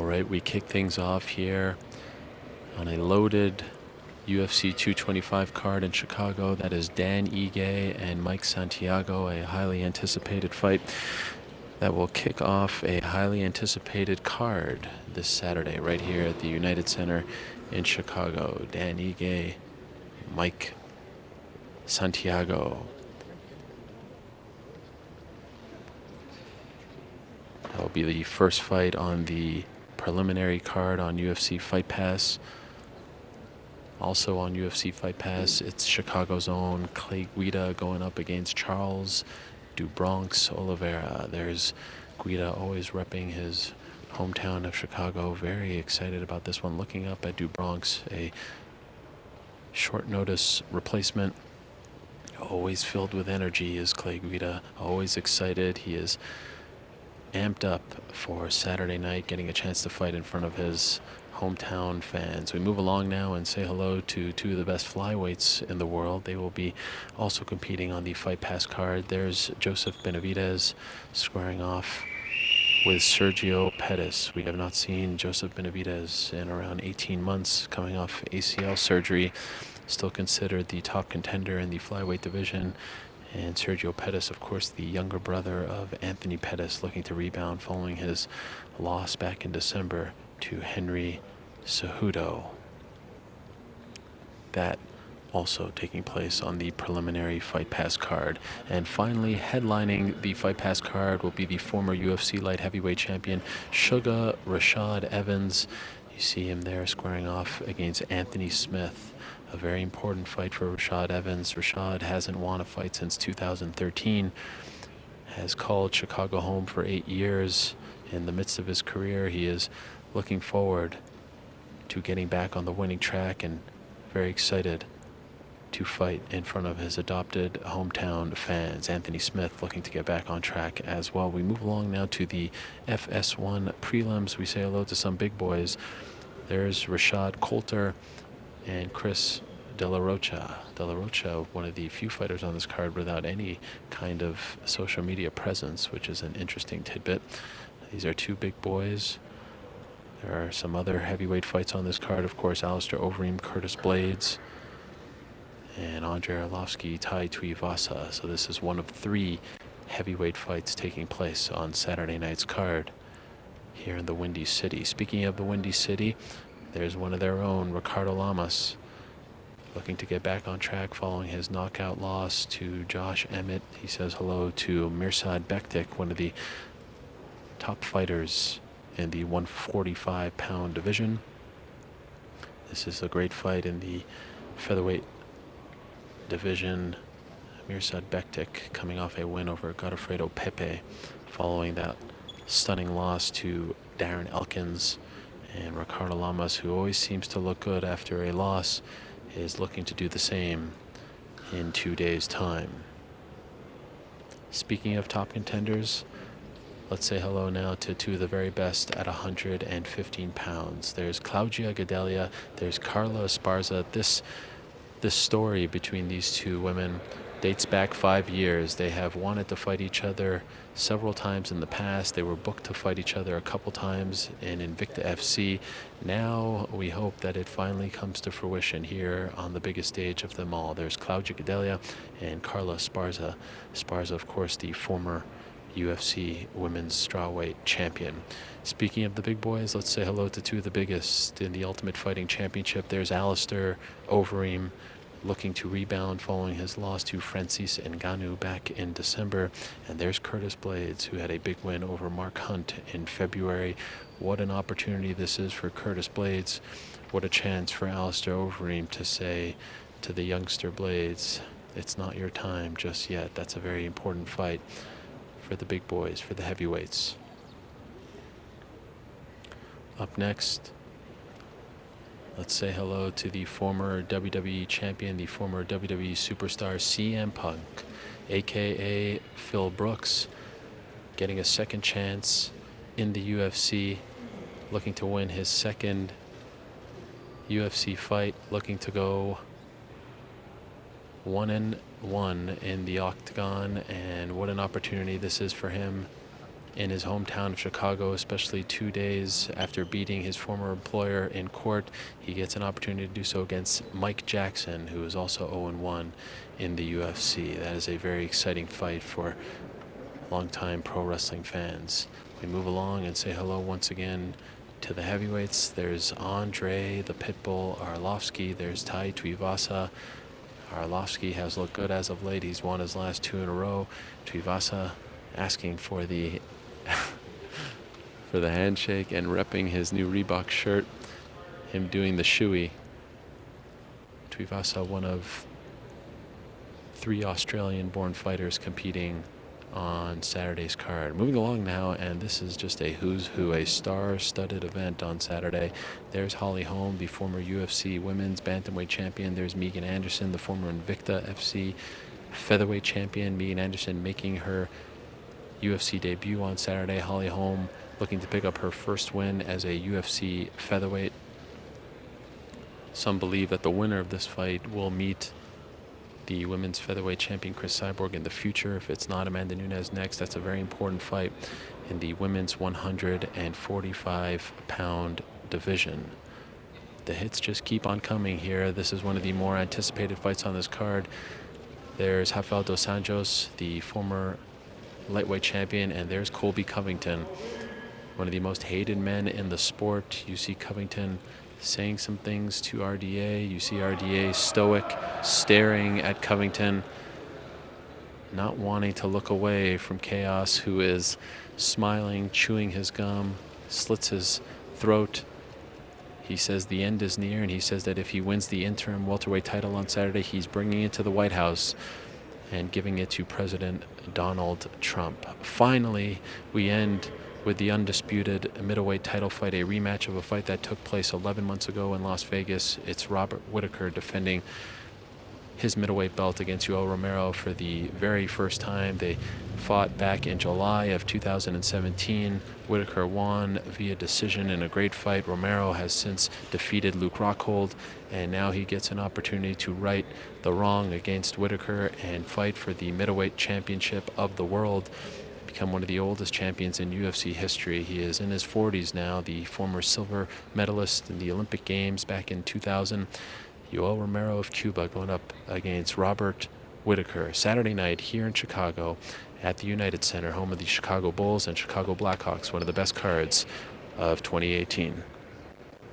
right, we kick things off here on a loaded UFC 225 card in Chicago. That is Dan Ige and Mike Santiago, a highly anticipated fight that will kick off a highly anticipated card this Saturday right here at the United Center in Chicago. Dan Ige, Mike Santiago. That'll be the first fight on the preliminary card on UFC Fight Pass. Also on UFC Fight Pass, it's Chicago's own Clay Guida going up against Charles do Bronx Oliveira. There's Guida always repping his hometown of Chicago. Very excited about this one. Looking up at do Bronx, a short notice replacement. Always filled with energy is Clay Guida. Always excited. He is amped up for Saturday night, getting a chance to fight in front of his hometown fans. We move along now and say hello to two of the best flyweights in the world. They will be also competing on the Fight Pass card. There's Joseph Benavidez squaring off with Sergio Pettis. We have not seen Joseph Benavidez in around 18 months, coming off ACL surgery. Still considered the top contender in the flyweight division. And Sergio Pettis, of course, the younger brother of Anthony Pettis, looking to rebound following his loss back in December to Henry Cejudo. That also taking place on the preliminary Fight Pass card. And finally, headlining the Fight Pass card will be the former UFC light heavyweight champion, Sugar Rashad Evans. You see him there squaring off against Anthony Smith. A very important fight for Rashad Evans. Rashad hasn't won a fight since 2013, has called Chicago home for 8 years. In the midst of his career, he is looking forward to getting back on the winning track and very excited to fight in front of his adopted hometown fans. Anthony Smith looking to get back on track as well. We move along now to the FS1 prelims. We say hello to some big boys. There's Rashad Coulter and Chris De La Rocha. De La Rocha, one of the few fighters on this card without any kind of social media presence, which is an interesting tidbit. These are two big boys. There are some other heavyweight fights on this card. Of course, Alistair Overeem, Curtis Blades, and Andre Arlovski, Tai Tuivasa. So this is one of 3 heavyweight fights taking place on Saturday night's card here in the Windy City. Speaking of the Windy City, there's one of their own, Ricardo Lamas, looking to get back on track following his knockout loss to Josh Emmett. He says hello to Mirsad Bektik, one of the top fighters in the 145-pound division. This is a great fight in the featherweight division. Mirsad Bektik coming off a win over Godofredo Pepe following that stunning loss to Darren Elkins. And Ricardo Lamas, who always seems to look good after a loss, is looking to do the same in 2 days' time. Speaking of top contenders, let's say hello now to two of the very best at 115 pounds. There's Claudia Gadelha, there's Carla Esparza. This story between these two women dates back 5 years. They have wanted to fight each other several times in the past. They were booked to fight each other a couple times in Invicta FC. Now we hope that it finally comes to fruition here on the biggest stage of them all. There's Claudia Gadelha and Carla Esparza. Esparza, of course, the former UFC women's strawweight champion. Speaking of the big boys, let's say hello to two of the biggest in the Ultimate Fighting Championship. There's Alistair Overeem, looking to rebound following his loss to Francis Ngannou back in December. And there's Curtis Blades, who had a big win over Mark Hunt in February. What an opportunity this is for Curtis Blades. What a chance for Alistair Overeem to say to the youngster Blades, it's not your time just yet. That's a very important fight for the big boys, for the heavyweights. Up next, let's say hello to the former WWE champion, the former WWE superstar CM Punk, aka Phil Brooks, getting a second chance in the UFC, looking to win his second UFC fight, looking to go 1-1 in the octagon. And what an opportunity this is for him in his hometown of Chicago, especially 2 days after beating his former employer in court. He gets an opportunity to do so against Mike Jackson, who is also 0-1 in the UFC. That is a very exciting fight for longtime pro wrestling fans. We move along and say hello once again to the heavyweights. There's Andre the Pitbull Arlovski. There's Tai Tuivasa. Arlovski has looked good as of late. He's won his last 2 in a row. Tuivasa asking for the for the handshake and repping his new Reebok shirt. Him doing the shoey. Tuivasa, one of 3 Australian-born fighters competing on Saturday's card. Moving along now, and this is just a who's who, a star-studded event on Saturday. There's Holly Holm, the former UFC women's bantamweight champion. There's Megan Anderson, the former Invicta FC featherweight champion. Megan Anderson making her UFC debut on Saturday. Holly Holm looking to pick up her first win as a UFC featherweight. Some believe that the winner of this fight will meet the women's featherweight champion Chris Cyborg in the future. If it's not Amanda Nunes next, that's a very important fight in the women's 145-pound division. The hits just keep on coming here. This is one of the more anticipated fights on this card. There's Rafael dos Anjos, the former lightweight champion, and there's Colby Covington, one of the most hated men in the sport. You see Covington saying some things to RDA. You see RDA stoic, staring at Covington, not wanting to look away from Chaos, who is smiling, chewing his gum, slits his throat. He says the end is near, and he says that if he wins the interim welterweight title on Saturday, he's bringing it to the White House and giving it to President Donald Trump. Finally, we end with the undisputed middleweight title fight, a rematch of a fight that took place 11 months ago in Las Vegas. It's Robert Whittaker defending his middleweight belt against Yoel Romero for the very first time. They fought back in July of 2017. Whittaker won via decision in a great fight. Romero has since defeated Luke Rockhold, and now he gets an opportunity to right the wrong against Whittaker and fight for the middleweight championship of the world. Become one of the oldest champions in UFC history. He is in his 40s now, the former silver medalist in the Olympic Games back in 2000. Yoel Romero of Cuba going up against Robert Whittaker Saturday night here in Chicago at the United Center, home of the Chicago Bulls and Chicago Blackhawks, one of the best cards of 2018.